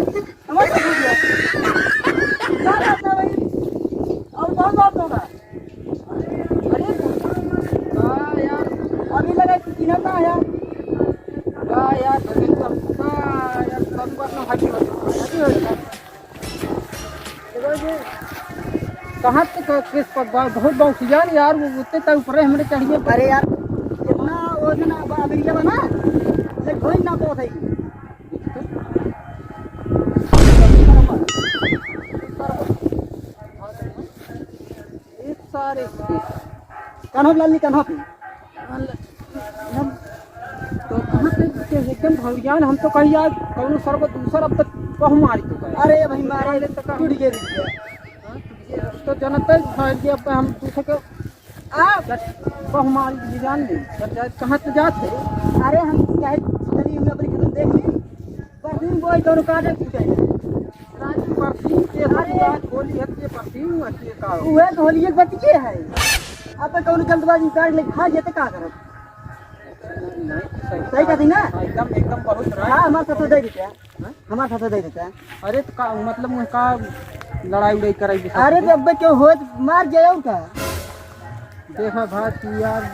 हमारे साथ हो गया क्या बात है भाई और कौन बात होगा अरे यार अभी लगा कितना था यार यार कहाँ तक बहुत बहुत यार वो उतने तक ऊपर हमने चढ़िए अरे यार कितना वो जना अमेरिका बना ले कोई ना बहुत है इस सारे कन्हप लाल कन्हप तो कहाँ पे एकदम भवियान हम तो कहीं आज कौन सर्व दूसरा अब तक कह मारी तो अरे भाई मारे तो टूट गए तो जनता अब हम दूसरे को कह मारी जान नहीं कहाँ तो जाते अरे हम चाहे चलिए हम अपनी खत्म देख ली परफ्यूम बॉय दोनों काटे फूटे परफ्यूम के होली हत्ते परफ्यूम अच्छे का वह तो होली एक बतिए है अब कौन जल्दबाजी काट ले खा जेते का करब सही कहती ना एकदम एकदम बहुत हाँ हमारे साथ दे देते हैं हमारे साथ दे देते हैं अरे तो का मतलब का लड़ाई उड़ाई कराई अरे तो अब क्यों हो मार जाओ का देखा भाई यार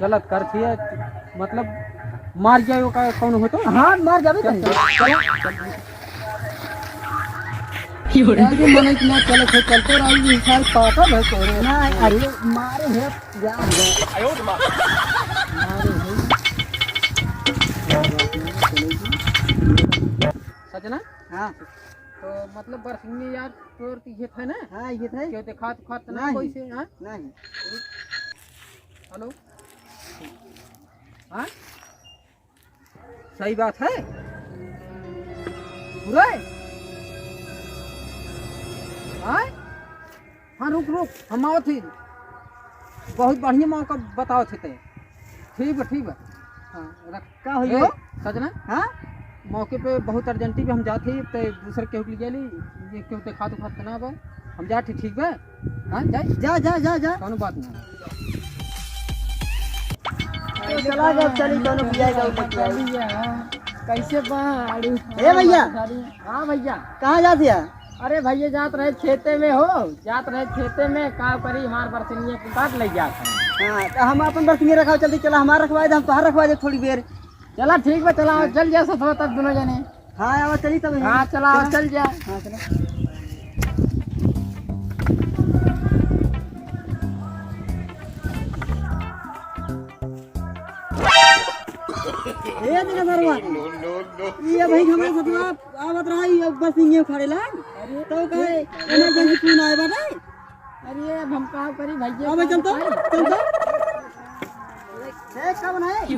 गलत करती है मतलब मार जाओ का कौन हो तो हाँ मार जावे मने कि ना चले थे चलते रही साल पागल है तो ना अरे मारे है यार आयो सजना हाँ तो मतलब बरसिंगी यार तोर ये था ना हाँ ये था क्यों देखा तो खात ना कोई से हाँ नहीं हेलो हाँ सही बात है पूरा हाँ हाँ रुक रुक हम आओ थी बहुत बढ़िया मौका बताओ थे ठीक है हाँ रखा हो सजना हाँ मौके पे बहुत अर्जेंटी पे हम जाते तो दूसरे केहू के लिए ये केहू देखा तो खाते ना बा हम जाते ठीक है हाँ जा जा जा जा कौन बात नहीं चला जा चली दोनों भैया कैसे बाड़ू ए भैया हाँ भैया कहाँ जाती है अरे भैया जात रहे खेते में हो जात रहे खेते में का करी हमार बरसिनिया की काट ले जात हाँ तो हम अपन बरसिनिया रखा जल्दी चला हमारा रखवा दे हम तुहार रखवा दे थोड़ी देर चला ठीक है चला चल जा ससुर तक दोनों जने हाँ आवा चली तब हाँ चला चल जा हाँ चला ए देखा सरवा ये भाई हमारे ससुरा आवत रहा ये बस ये खड़े ला तो कहे इमरजेंसी फोन आए बाटे अरे अब हम का करी भैया अब चल तो देख का बनाए ए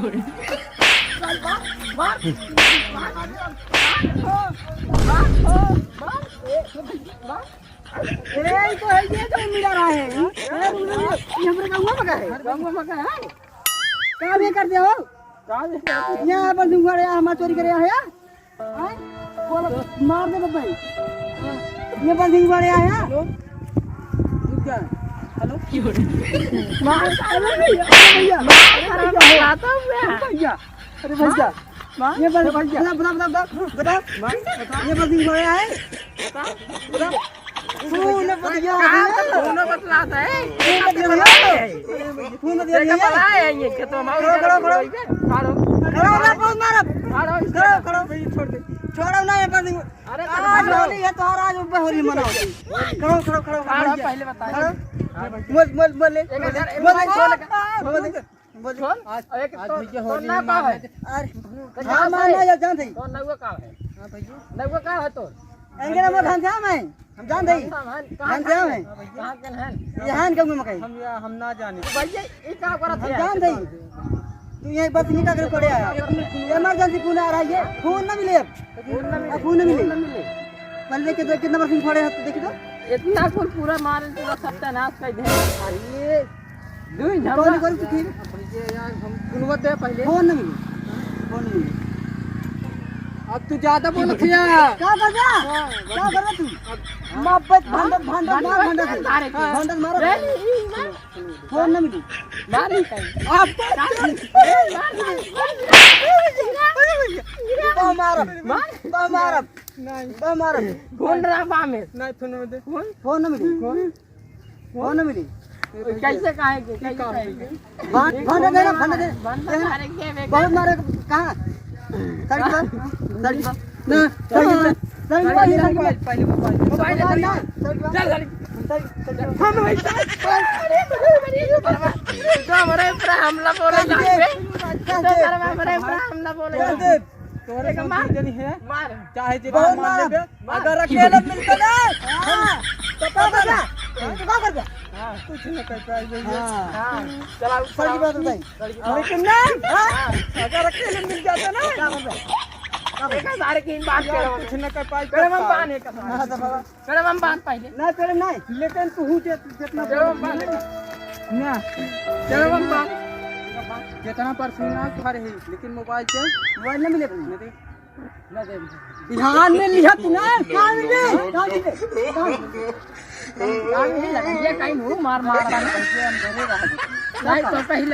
तो है ये तो मिला रहा है ये हमरे गांव में का है का भी कर दे हो यहाँ पर तुम करे हमारा चोरी करे आया बोलो मार दे भाई ये पर तुम करे आया क्या हेलो मार अरे भैया भैया अरे भैया ये पर बता ये पर तुम करे आए बता फोन बतलाता है फोन बतलाता है ये के तो छोड़ो ना ये पर अरे होली है तो आज ऊपर होली मनाओ खड़ो पहले बता बोल आज एक तो होली ना का है अरे हां माना जान थी तो नौवा का है हां भैया नौवा का है तो एंगे ना धान जा मैं हम जान दई धान जा मैं कहां के हैं यहां के मकई हम ना जाने भैया ये का करत है जान दई तू यही बस निकाल कर पड़े आया इमरजेंसी फोन आ रहा है फोन ना मिले फोन ना मिले पहले के कितना परसेंट पड़े हाथ देखी तो इतना फोन पूरा मार पूरा सत्यानाश कर दे अरे दुई झगड़ा कर तू ठीक ये यार हम सुनवत है पहले फोन नहीं मिले अब तू ज्यादा बोल खिया क्या कर रहा क्या कर रहा तू मब्बत भंडक भंडक मार भंडक भंडक मारो फोन न मिली मारी आप तो मार फोन रहा में नहीं फोन में दे फोन न मिली फोन न मिली कैसे कहेंगे भंडक दे बहुत मारे कहां सड़क ना सड़क पहले मोबाइल ना चल हम भाई हमारे पर हमला बोल रहा है हमारे पर हमला बोल रहा है तोरे का मार नहीं है मार चाहे जितना मार ले अगर अकेले मिलते ना तो क्या कर दे कुछ न कर पाएंगे हां चला सही बात बताई लेकिन ना अगर अकेले मिल जाते ना क्या कर एक सारे की बात कर कुछ न कर पाए करे हम बांध एक करे हम बांध पहले ना करे नहीं लेकिन तू हूं जितना ना चलो हम बांध जितना परसों खा रही लेकिन मोबाइल न मिले न दे ध्यान में लिया तू ना कहां मिले ये कहीं मार नहीं तो पहले